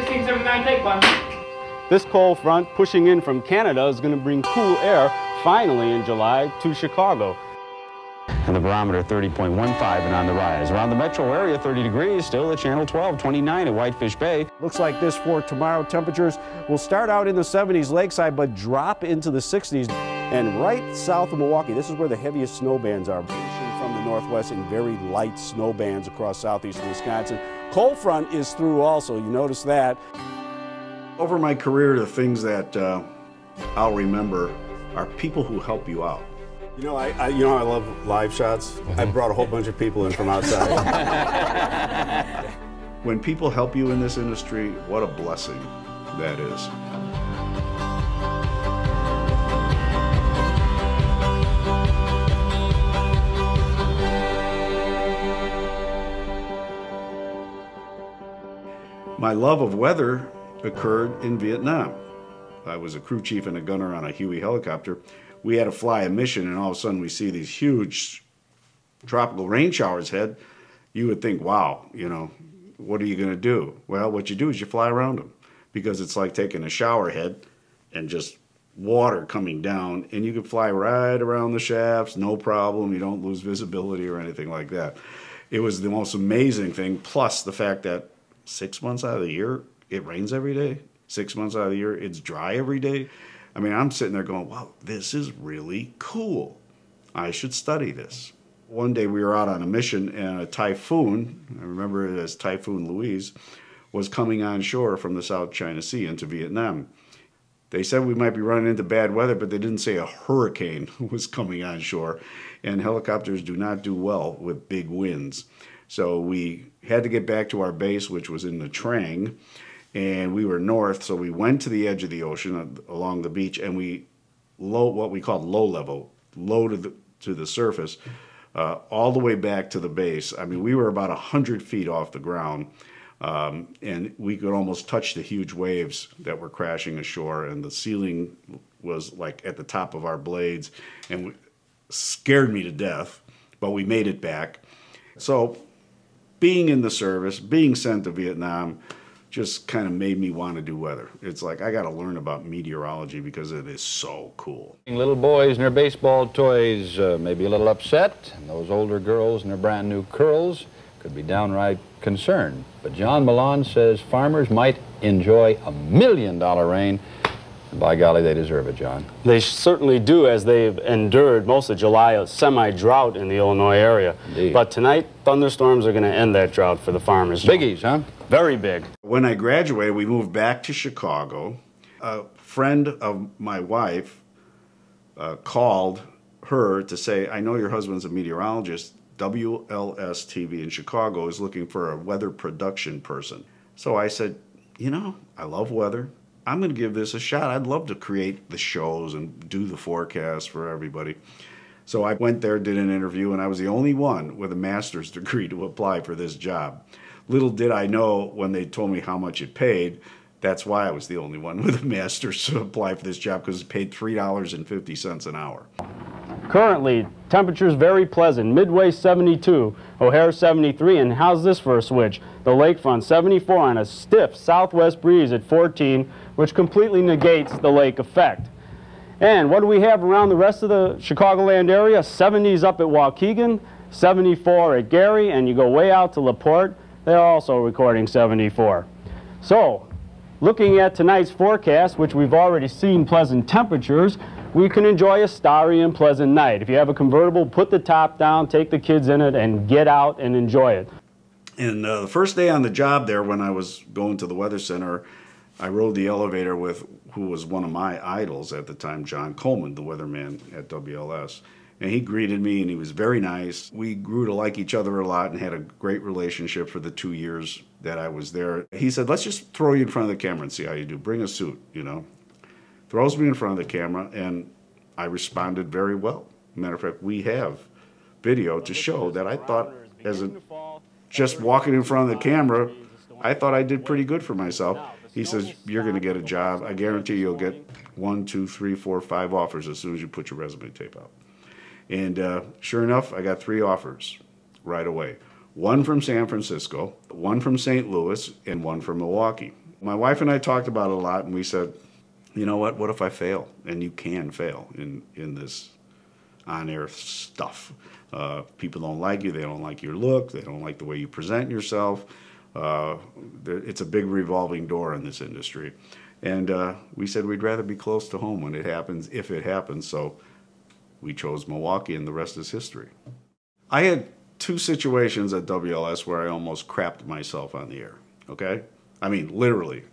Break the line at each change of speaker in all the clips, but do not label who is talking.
1679, take one.
This cold front pushing in from Canada is going to bring cool air finally in July to Chicago.
And the barometer 30.15 and on the rise. Around the metro area, 30 degrees, still at Channel 12, 29 at Whitefish Bay.
Looks like this for tomorrow. Temperatures will start out in the 70s lakeside, but drop into the 60s. And right south of Milwaukee, this is where the heaviest snow bands are. From the northwest and very light snow bands across southeastern Wisconsin. Cold front is through also, you notice that.
Over my career, the things that I'll remember are people who help you out.
You know, I love live shots. I brought a whole bunch of people in from outside.
When people help you in this industry, what a blessing that is. My love of weather occurred in Vietnam. I was a crew chief and a gunner on a Huey helicopter. We had to fly a mission, and all of a sudden we see these huge tropical rain showers head. You would think, wow, you know, what are you going to do? Well, what you do is you fly around them, because it's like taking a shower head and just water coming down, and you can fly right around the shafts, no problem. You don't lose visibility or anything like that. It was the most amazing thing, plus the fact that 6 months out of the year, it rains every day. 6 months out of the year, it's dry every day. I mean, I'm sitting there going, wow, this is really cool. I should study this. One day we were out on a mission, and a typhoon, I remember it as Typhoon Louise, was coming on shore from the South China Sea into Vietnam. They said we might be running into bad weather, but they didn't say a hurricane was coming on shore. And helicopters do not do well with big winds. So we had to get back to our base, which was in the Trang, and we were north, so we went to the edge of the ocean along the beach, and we what we called low level, low to the surface, all the way back to the base. I mean, we were about 100 feet off the ground, and we could almost touch the huge waves that were crashing ashore, and the ceiling was like at the top of our blades, and scared me to death, but we made it back. So being in the service, being sent to Vietnam, just kind of made me want to do weather. It's like, I got to learn about meteorology because it is so cool.
Little boys and their baseball toys may be a little upset, and those older girls and their brand new curls could be downright concerned. But John Malan says farmers might enjoy $1 million rain. And by golly, they deserve it, John.
They certainly do, as they've endured most of July, a semi-drought in the Illinois area.
Indeed.
But tonight, thunderstorms are going to end that drought for the farmers. John.
Biggies, huh?
Very big.
When I graduated, we moved back to Chicago. A friend of my wife called her to say, I know your husband's a meteorologist. WLS-TV in Chicago is looking for a weather production person. So I said, you know, I love weather. I'm going to give this a shot. I'd love to create the shows and do the forecast for everybody. So I went there, did an interview, and I was the only one with a master's degree to apply for this job. Little did I know when they told me how much it paid, that's why I was the only one with a master's to apply for this job, because it paid $3.50 an hour.
Currently, temperatures very pleasant. Midway 72, O'Hare 73, and how's this for a switch? The lakefront 74 on a stiff southwest breeze at 14, which completely negates the lake effect. And what do we have around the rest of the Chicagoland area? 70s up at Waukegan, 74 at Gary, and you go way out to LaPorte, they're also recording 74. So, looking at tonight's forecast, which we've already seen pleasant temperatures, we can enjoy a starry and pleasant night. If you have a convertible, put the top down, take the kids in it, and get out and enjoy it.
And the first day on the job there, when I was going to the Weather Center, I rode the elevator with who was one of my idols at the time, John Coleman, the weatherman at WLS. And he greeted me, and he was very nice. We grew to like each other a lot and had a great relationship for the 2 years that I was there. He said, let's just throw you in front of the camera and see how you do. Bring a suit, you know. Throws me in front of the camera, and I responded very well. Matter of fact, we have video to show that I thought, as a just walking in front of the camera, I thought I did pretty good for myself. He says, you're going to get a job. I guarantee you'll get 1, 2, 3, 4, 5 offers as soon as you put your resume tape out. And sure enough, I got 3 offers right away. 1 from San Francisco, 1 from St. Louis, and 1 from Milwaukee. My wife and I talked about it a lot, and we said, you know what if I fail? And you can fail in this on-air stuff. People don't like you, they don't like your look, they don't like the way you present yourself. It's a big revolving door in this industry. And we said we'd rather be close to home when it happens, if it happens, so we chose Milwaukee, and the rest is history. I had 2 situations at WLS where I almost crapped myself on the air, okay? I mean, literally,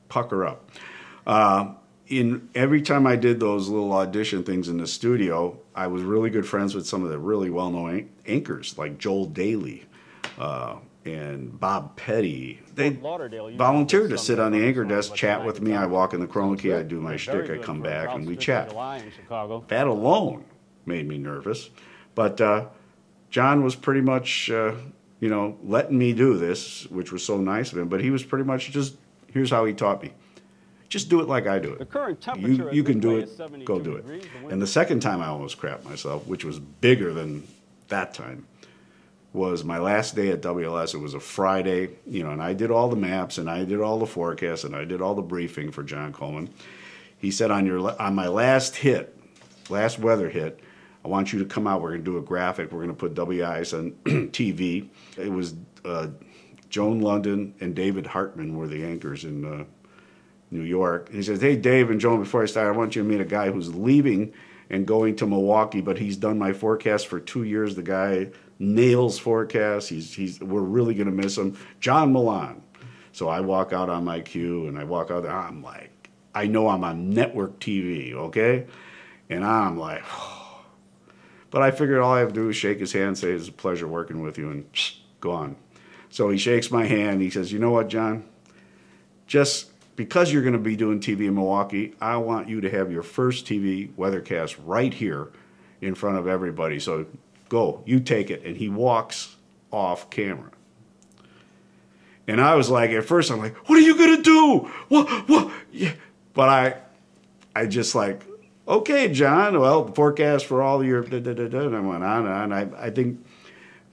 pucker up. Every time I did those little audition things in the studio, I was really good friends with some of the really well-known anchors, like Joel Daly and Bob Petty. They volunteered to sit on the anchor desk, chat with me. I walk in the chroma key, I do my shtick, I come back, and we chat. That alone made me nervous. But John was pretty much, letting me do this, which was so nice of him. But he was pretty much just, here's how he taught me. Just do it like I do it.
The current temperature
you can do it, go do it. And the second time I almost crapped myself, which was bigger than that time, was my last day at WLS. It was a Friday, and I did all the maps, and I did all the forecasts, and I did all the briefing for John Coleman. He said, on my last weather hit, I want you to come out. We're going to do a graphic. We're going to put WIS on TV. It was Joan London and David Hartman were the anchors in New York. And he says, hey, Dave and Joan, before I start, I want you to meet a guy who's leaving and going to Milwaukee, but he's done my forecast for 2 years. The guy nails forecasts. We're really going to miss him. John Malan. So I walk out on my cue, and I walk out there. I'm like, I know I'm on network TV, okay? And I'm like, oh. But I figured all I have to do is shake his hand, say it's a pleasure working with you, and go on. So he shakes my hand. He says, you know what, John? Just because you're going to be doing TV in Milwaukee, I want you to have your first TV weathercast right here in front of everybody. So go, you take it. And he walks off camera. And I was like, at first I'm like, what are you going to do? What? Yeah. But I just like, okay, John, well, the forecast for all your and I went on and on.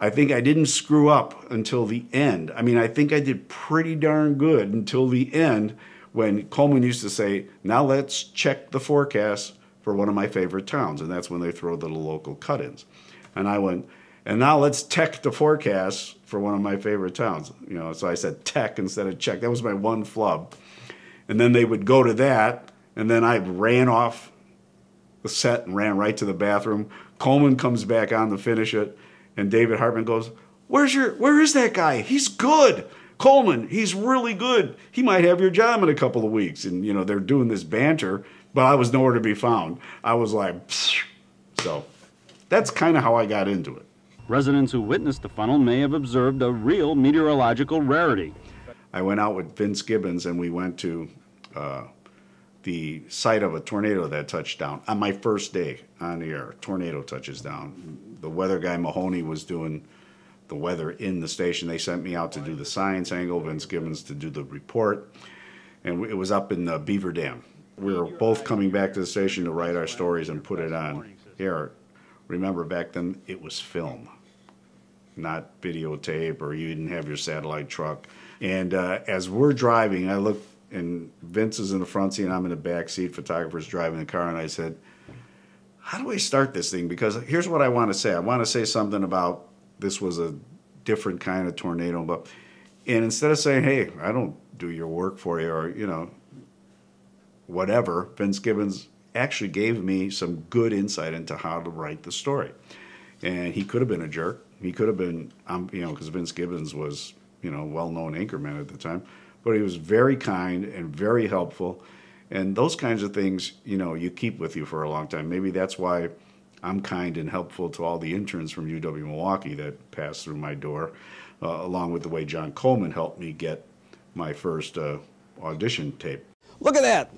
I think I didn't screw up until the end. I think I did pretty darn good until the end, when Coleman used to say, now let's check the forecast for one of my favorite towns. And that's when they throw the local cut-ins. And I went, and now let's tech the forecast for one of my favorite towns. So I said tech instead of check. That was my one flub. And then they would go to that, and then I ran off the set and ran right to the bathroom. Coleman comes back on to finish it, and David Hartman goes, where is that guy? He's good. Coleman, he's really good. He might have your job in a couple of weeks. And, they're doing this banter, but I was nowhere to be found. I was like, psh. So that's kind of how I got into it.
Residents who witnessed the funnel may have observed a real meteorological rarity.
I went out with Vince Gibbons, and we went to the site of a tornado that touched down. On my first day on the air, tornado touches down. The weather guy, Mahoney, was doing the weather in the station. They sent me out to do the science angle, Vince Gibbons to do the report, and it was up in Beaver Dam. We were both coming back to the station to write our stories and put it on air. Remember, back then it was film, not videotape, or you didn't have your satellite truck. And as we're driving, I look, and Vince is in the front seat, and I'm in the back seat, photographer's driving the car, and I said, how do I start this thing? Because here's what I want to say. I want to say something about this was a different kind of tornado. And instead of saying, hey, I don't do your work for you, or, whatever, Vince Gibbons actually gave me some good insight into how to write the story. And he could have been a jerk. He could have been, because Vince Gibbons was, well-known anchorman at the time. But he was very kind and very helpful. And those kinds of things, you keep with you for a long time. Maybe that's why I'm kind and helpful to all the interns from UW-Milwaukee that passed through my door, along with the way John Coleman helped me get my first audition tape.
Look at that.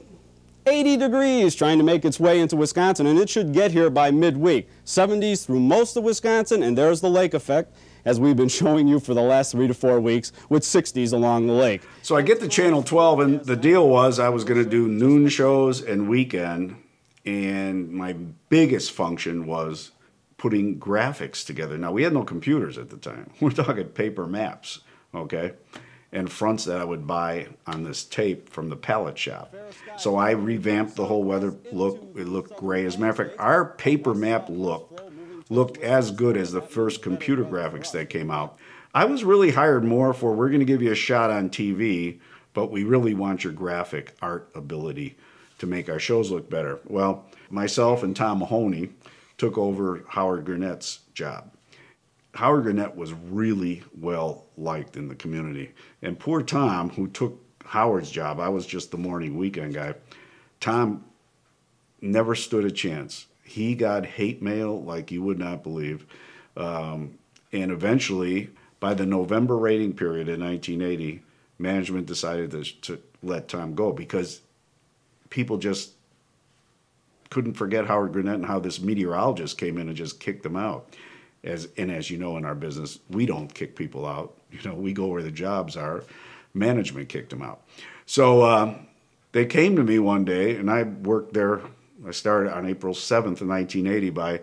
80 degrees trying to make its way into Wisconsin, and it should get here by midweek. 70s through most of Wisconsin, and there's the lake effect, as we've been showing you for the last 3 to 4 weeks, with 60s along the lake.
So I get to Channel 12, and the deal was I was going to do noon shows and weekend, and my biggest function was putting graphics together. Now, we had no computers at the time. We're talking paper maps, okay? and fronts that I would buy on this tape from the pallet shop. So I revamped the whole weather look. It looked great. As a matter of fact, our paper map looked as good as the first computer graphics that came out. I was really hired more for, we're going to give you a shot on TV, but we really want your graphic art ability to make our shows look better. Well, myself and Tom Mahoney took over Howard Garnett's job. Howard Garnett was really well liked in the community. And poor Tom, who took Howard's job, I was just the morning weekend guy, Tom never stood a chance. He got hate mail like you would not believe. And eventually, by the November rating period in 1980, management decided to let Tom go because people just couldn't forget Howard Garnett and how this meteorologist came in and just kicked them out. As you know, in our business, we don't kick people out. You know, we go where the jobs are. Management kicked them out. So they came to me one day, and I worked there. I started on April 7th of 1980. By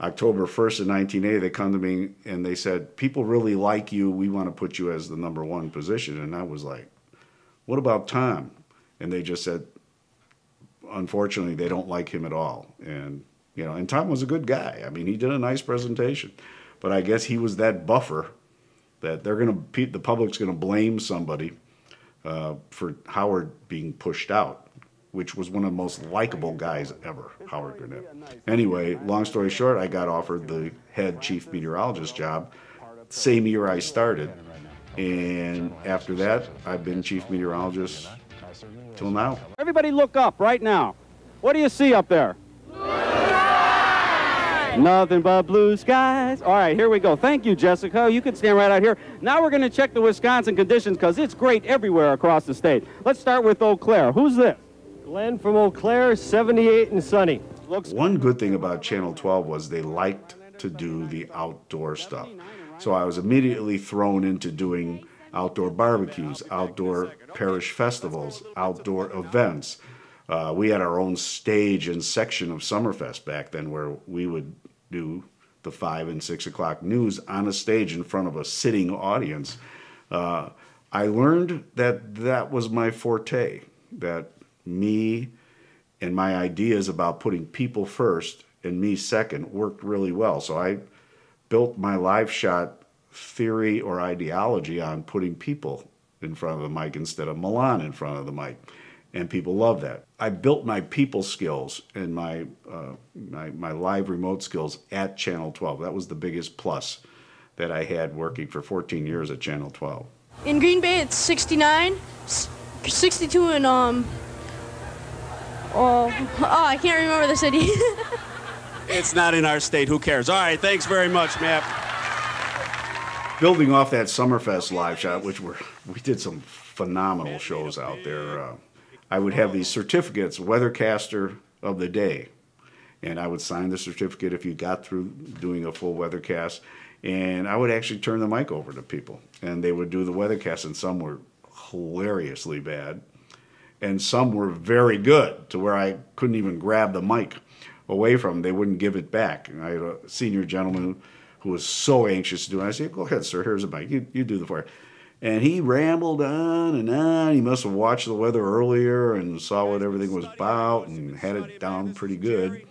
October 1st of 1980, they come to me and they said, people really like you. We want to put you as the #1 position. And I was like, what about Tom? And they just said, unfortunately, they don't like him at all. And you know, and Tom was a good guy. I mean, he did a nice presentation, but I guess he was that buffer that the public's gonna blame somebody for Howard being pushed out, which was one of the most likable guys ever, Howard Garnett. Anyway, long story short, I got offered the head chief meteorologist job same year I started, and after that, I've been chief meteorologist till now.
Everybody look up right now. What do you see up there? Nothing but blue skies. All right, here we go. Thank you, Jessica. You can stand right out here. Now we're going to check the Wisconsin conditions because it's great everywhere across the state. Let's start with Eau Claire. Who's this?
Glenn from Eau Claire, 78 and sunny.
One good thing about Channel 12 was they liked to do the outdoor stuff. So I was immediately thrown into doing outdoor barbecues, outdoor parish festivals, outdoor events. We had our own stage and section of Summerfest back then where we would do the 5 and 6 o'clock news on a stage in front of a sitting audience. I learned that that was my forte, that me and my ideas about putting people first and me second worked really well. So I built my live shot theory or ideology on putting people in front of the mic instead of Malan in front of the mic. And people love that. I built my people skills and my live remote skills at Channel 12. That was the biggest plus that I had working for 14 years at Channel 12.
In Green Bay, it's 69, 62 in, I can't remember the city.
It's not in our state. Who cares? All right, thanks very much, Matt.
Building off that Summerfest live shot, which we did some phenomenal shows out there. I would have these certificates, Weathercaster of the Day, and I would sign the certificate if you got through doing a full weathercast, and I would actually turn the mic over to people, and they would do the weathercast, and some were hilariously bad, and some were very good, to where I couldn't even grab the mic away from them. They wouldn't give it back. And I had a senior gentleman who was so anxious to do it. I said, go ahead, sir, here's a mic. You do the fire. And he rambled on and on. He must have watched the weather earlier and saw what everything was about and had it down pretty good.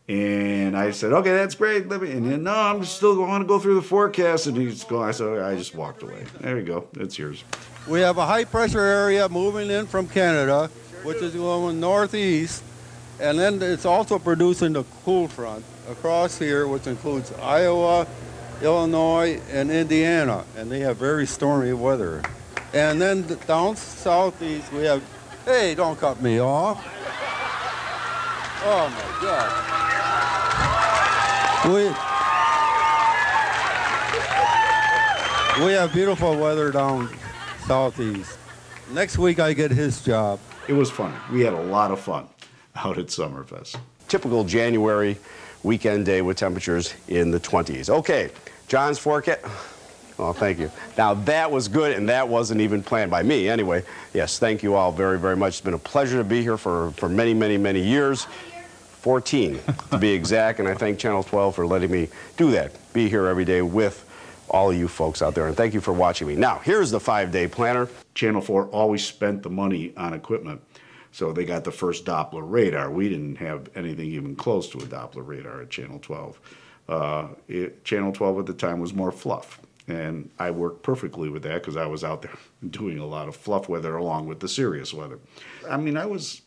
And I said, okay, that's great. And then, no, I'm still going to go through the forecast. And he's going, I said, I just walked away. There you go. It's yours.
We have a high pressure area moving in from Canada, which is going northeast. And then it's also producing the cool front across here, which includes Iowa, Illinois, and Indiana, and they have very stormy weather. And then down southeast we have, hey, don't cut me off. Oh my God. We have beautiful weather down southeast. Next week I get his job.
It was fun. We had a lot of fun out at Summerfest.
Typical January weekend day with temperatures in the 20s. Okay, John's forecast. Oh, thank you. Now, that was good, and that wasn't even planned by me. Anyway, yes, thank you all very, very much. It's been a pleasure to be here for many, many, many years. 14, to be exact, and I thank Channel 12 for letting me do that, be here every day with all of you folks out there, and thank you for watching me. Now, here's the 5-day planner.
Channel 4 always spent the money on equipment. So they got the first Doppler radar. We didn't have anything even close to a Doppler radar at Channel 12. Channel 12 at the time was more fluff. And I worked perfectly with that because I was out there doing a lot of fluff weather along with the serious weather. I mean, I was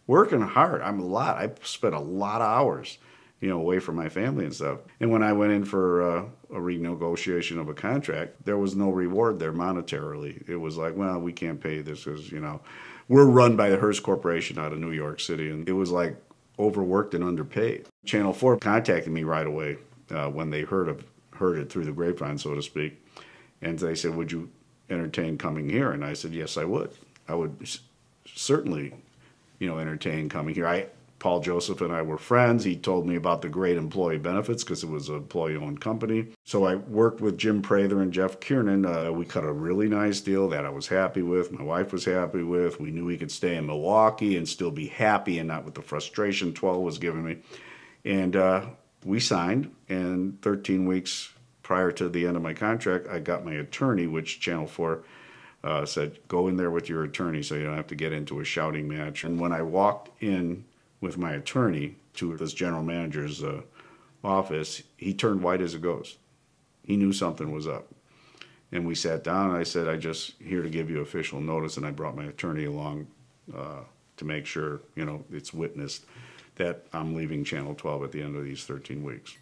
working hard. I spent a lot of hours, away from my family and stuff. And when I went in for a renegotiation of a contract, there was no reward there monetarily. It was like, well, we can't pay this because, we're run by the Hearst Corporation out of New York City. And it was like overworked and underpaid. Channel 4 contacted me right away when they heard it through the grapevine, so to speak. And they said, would you entertain coming here? And I said, yes, I would. I would certainly, entertain coming here. Paul Joseph and I were friends. He told me about the great employee benefits because it was an employee-owned company. So I worked with Jim Prather and Jeff Kiernan. We cut a really nice deal that I was happy with. My wife was happy with. We knew we could stay in Milwaukee and still be happy and not with the frustration 12 was giving me. And we signed, and 13 weeks prior to the end of my contract, I got my attorney, which Channel 4 said, go in there with your attorney so you don't have to get into a shouting match. And when I walked in with my attorney to this general manager's office, he turned white as a ghost. He knew something was up. And we sat down, and I said, I'm just here to give you official notice, and I brought my attorney along to make sure, it's witnessed that I'm leaving Channel 12 at the end of these 13 weeks.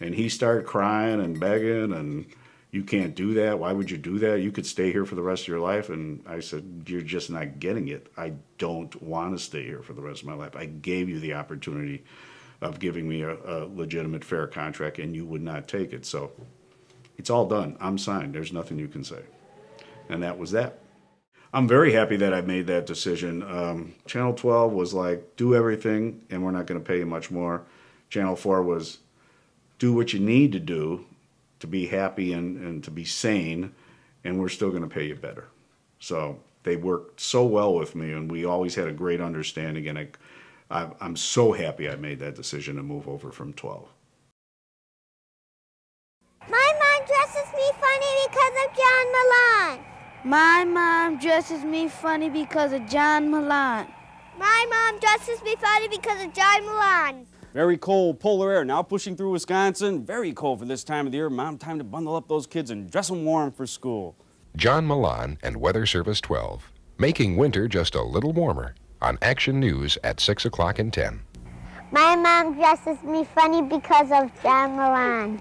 And he started crying and begging, and you can't do that. Why would you do that? You could stay here for the rest of your life. And I said, you're just not getting it. I don't want to stay here for the rest of my life. I gave you the opportunity of giving me a legitimate, fair contract, and you would not take it. So it's all done. I'm signed. There's nothing you can say. And that was that. I'm very happy that I made that decision. Channel 12 was like, do everything, and we're not going to pay you much more. Channel 4 was, do what you need to do to be happy and to be sane, and we're still going to pay you better. So they worked so well with me, and we always had a great understanding, and I'm so happy I made that decision to move over from 12.
My mom dresses me funny because of John Malan.
My mom dresses me funny because of John Malan.
My mom dresses me funny because of John Malan.
Very cold polar air now pushing through Wisconsin. Very cold for this time of the year. Mom, time to bundle up those kids and dress them warm for school.
John Malan and Weather Service 12, making winter just a little warmer on Action News at 6 o'clock and 10.
My mom dresses me funny because of John Malan.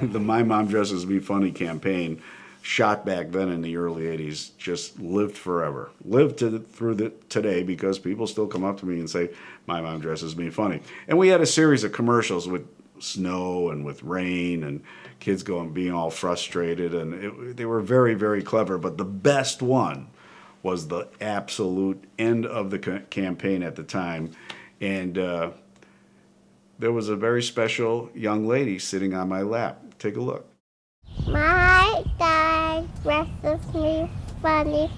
The My Mom Dresses Me Funny campaign, shot back then in the early 80s, just lived forever. Lived through today because people still come up to me and say, my mom dresses me funny. And we had a series of commercials with snow and with rain and kids being all frustrated. And they were very, very clever. But the best one was the absolute end of the campaign at the time. And there was a very special young lady sitting on my lap. Take a look.
My dad dresses me funny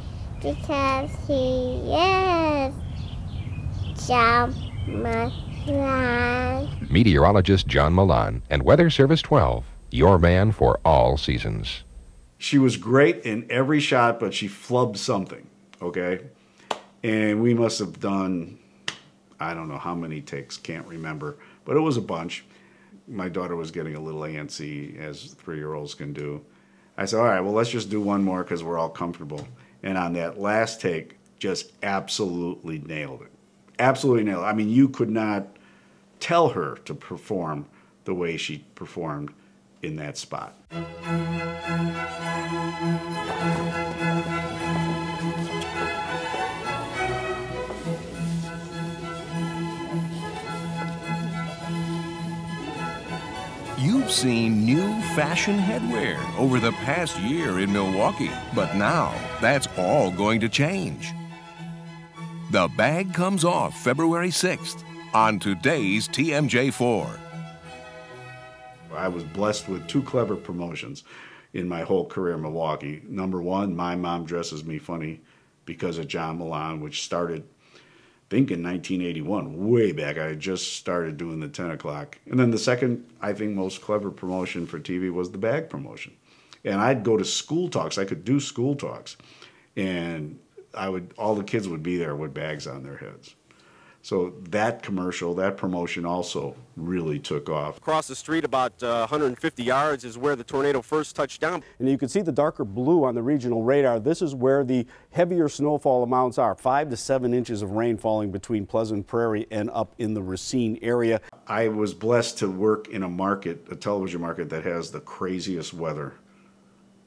because he is John Malan.
Meteorologist John Malan and Weather Service 12, your man for all seasons.
She was great in every shot, but she flubbed something, okay? And we must have done, I don't know how many takes, can't remember, but it was a bunch. My daughter was getting a little antsy, as 3-year-olds can do. I said, all right, well, let's just do one more because we're all comfortable. And on that last take, just absolutely nailed it. Absolutely nailed it. I mean, you could not tell her to perform the way she performed in that spot.
You've seen new fashion headwear over the past year in Milwaukee, but now that's all going to change. The bag comes off February 6th on today's TMJ4.
I was blessed with 2 clever promotions in my whole career in Milwaukee. Number 1, My Mom Dresses Me Funny because of John Malan, which started think in 1981, way back. I just started doing the 10 o'clock. And then the second, I think, most clever promotion for TV was the bag promotion. And I'd go to school talks. I could do school talks. And all the kids would be there with bags on their heads. So that commercial, that promotion also really took off.
Across the street about 150 yards is where the tornado first touched down.
And you can see the darker blue on the regional radar. This is where the heavier snowfall amounts are, 5 to 7 inches of rain falling between Pleasant Prairie and up in the Racine area.
I was blessed to work in a market, a television market that has the craziest weather,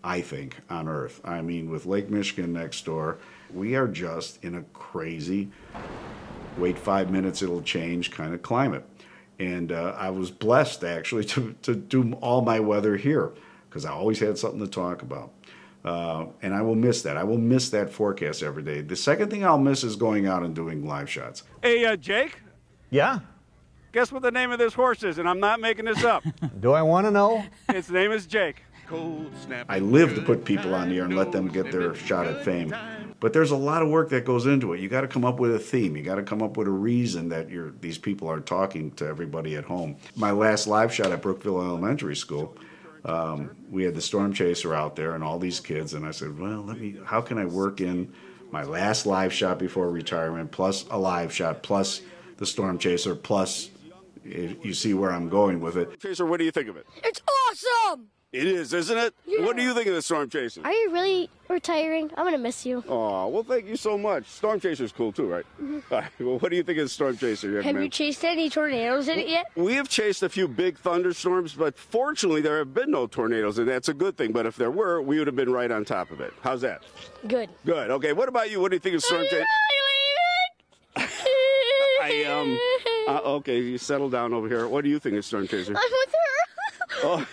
I think, on earth. I mean, with Lake Michigan next door, we are just in a crazy, wait 5 minutes, it'll change kind of climate. And I was blessed, actually, to do all my weather here, because I always had something to talk about. And I will miss that. I will miss that forecast every day. The second thing I'll miss is going out and doing live shots.
Hey, Jake?
Yeah?
Guess what the name of this horse is, and I'm not making this up.
Do I want to know?
Its name is Jake.
I live to put people on the air and let them get their shot at fame. But there's a lot of work that goes into it. You got to come up with a theme. You got to come up with a reason that these people are talking to everybody at home. My last live shot at Brookville Elementary School, we had the storm chaser out there and all these kids, and I said, well, how can I work in my last live shot before retirement, plus a live shot, plus the storm chaser, plus you see where I'm going with it.
Chaser, what do you think of it?
It's awesome!
It is, isn't it?
Yeah.
What do you think of the storm chaser?
Are you really retiring? I'm going to miss you.
Oh, well, thank you so much. Storm chaser's cool too, right?
Mm-hmm.
All right, well, what do you think of the storm chaser?
Have you chased any tornadoes in it yet?
We have chased a few big thunderstorms, but fortunately there have been no tornadoes, and that's a good thing. But if there were, we would have been right on top of it. How's that?
Good.
Good. Okay, what about you? What do you think of storm chaser? Okay, you settle down over here. What do you think of storm chaser?
I'm with her.
Oh,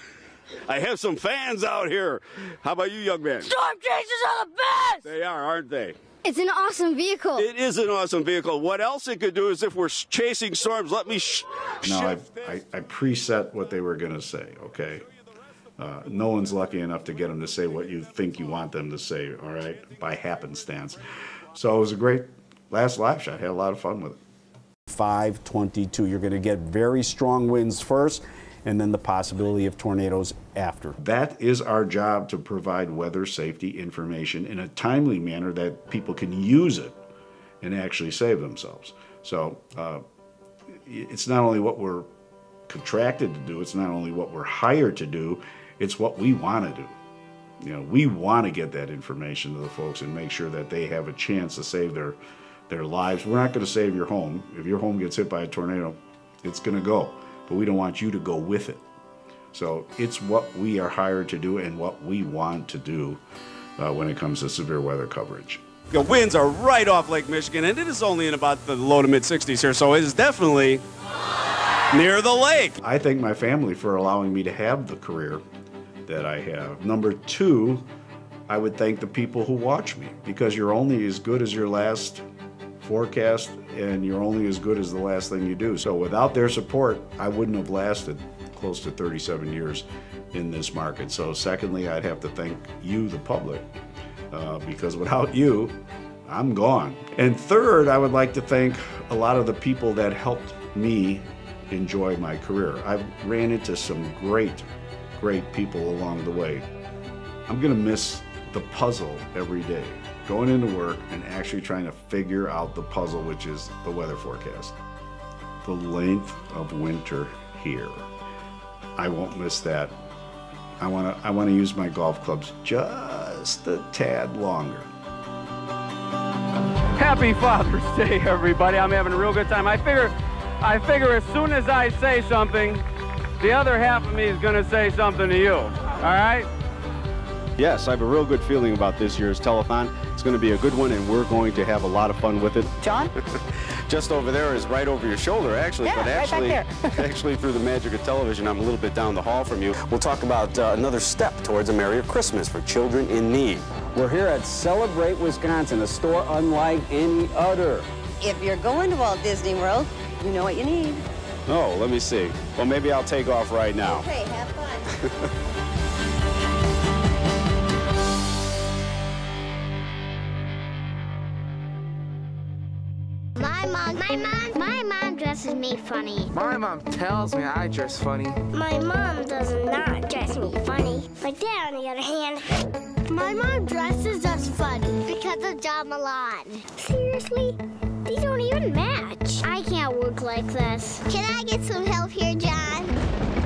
I have some fans out here. How about you, young man?
Storm chasers are the best!
They are, aren't they?
It's an awesome vehicle.
It is an awesome vehicle. What else it could do is if we're chasing storms, let me
No, I preset what they were going to say, okay? No one's lucky enough to get them to say what you think you want them to say, all right, by happenstance. So it was a great last live shot. I had a lot of fun with it.
522. You're going to get very strong winds first, and then the possibility of tornadoes after.
That is our job, to provide weather safety information in a timely manner that people can use it and actually save themselves. So it's not only what we're contracted to do, it's not only what we're hired to do, it's what we want to do. You know, we want to get that information to the folks and make sure that they have a chance to save their lives. We're not going to save your home. If your home gets hit by a tornado, it's going to go. But we don't want you to go with it. So it's what we are hired to do and what we want to do when it comes to severe weather coverage.
The winds are right off Lake Michigan, and it is only in about the low to mid-60s here, so it is definitely near the lake.
I thank my family for allowing me to have the career that I have. Number two, I would thank the people who watch me, because you're only as good as your last forecast, and you're only as good as the last thing you do. So without their support, I wouldn't have lasted close to 37 years in this market. So secondly, I'd have to thank you, the public, because without you, I'm gone. And third, I would like to thank a lot of the people that helped me enjoy my career. I've ran into some great people along the way. I'm gonna miss the puzzle every day, going into work and actually trying to figure out the puzzle, which is the weather forecast. The length of winter here, I won't miss that. I want to use my golf clubs just a tad longer.
Happy Father's Day, everybody. I'm having a real good time. I figure as soon as I say something, the other half of me is going to say something to you. All right?
Yes, I have a real good feeling about this year's telethon. It's going to be a good one, and we're going to have a lot of fun with it.
John?
Just over there is right over your shoulder, actually.
Yeah,
but actually,
right back there.
actually, through the magic of television, I'm a little bit down the hall from you. We'll talk about another step towards a merrier Christmas for children in need.
We're here at Celebrate Wisconsin, a store unlike any other.
If you're going to Walt Disney World, you know what you need.
Oh, let me see. Well, maybe I'll take off right now.
Okay, have fun.
My mom dresses me funny.
My mom tells me I dress funny.
My mom does not dress me funny. My dad, on the other hand, my mom dresses us funny because of John Malan. Seriously? These don't even match. I can't work like this. Can I get some help here, John?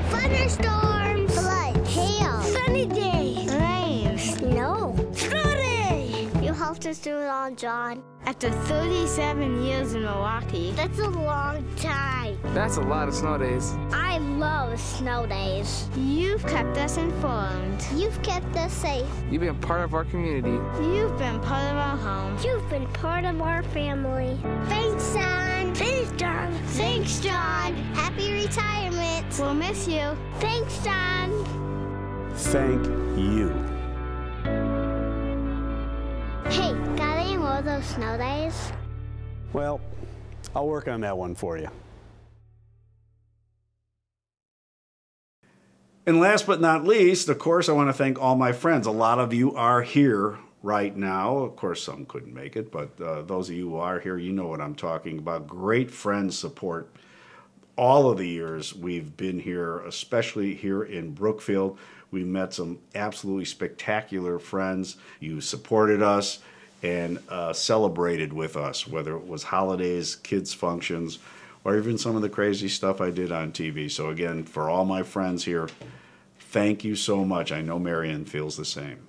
Thunderstorms, floods, hail, sunny days, rain, snow, flooding. You helped us do it all, John.
After 37 years in Milwaukee.
That's a long time.
That's a lot of snow days.
I love snow days.
You've kept us informed.
You've kept us safe.
You've been part of our community.
You've been part of our home.
You've been part of our family. Thanks, John. Thanks, John. Thanks, John. Happy retirement.
We'll miss you.
Thanks, John.
Thank you.
Hey, got any more of those snow days?
Well, I'll work on that one for you. And last but not least, of course, I want to thank all my friends. A lot of you are here right now. Of course, some couldn't make it, but those of you who are here, you know what I'm talking about. Great friends support all of the years we've been here, especially here in Brookfield. We met some absolutely spectacular friends. You supported us and celebrated with us, whether it was holidays, kids' functions, or even some of the crazy stuff I did on TV. So again, for all my friends here, thank you so much. I know Marion feels the same.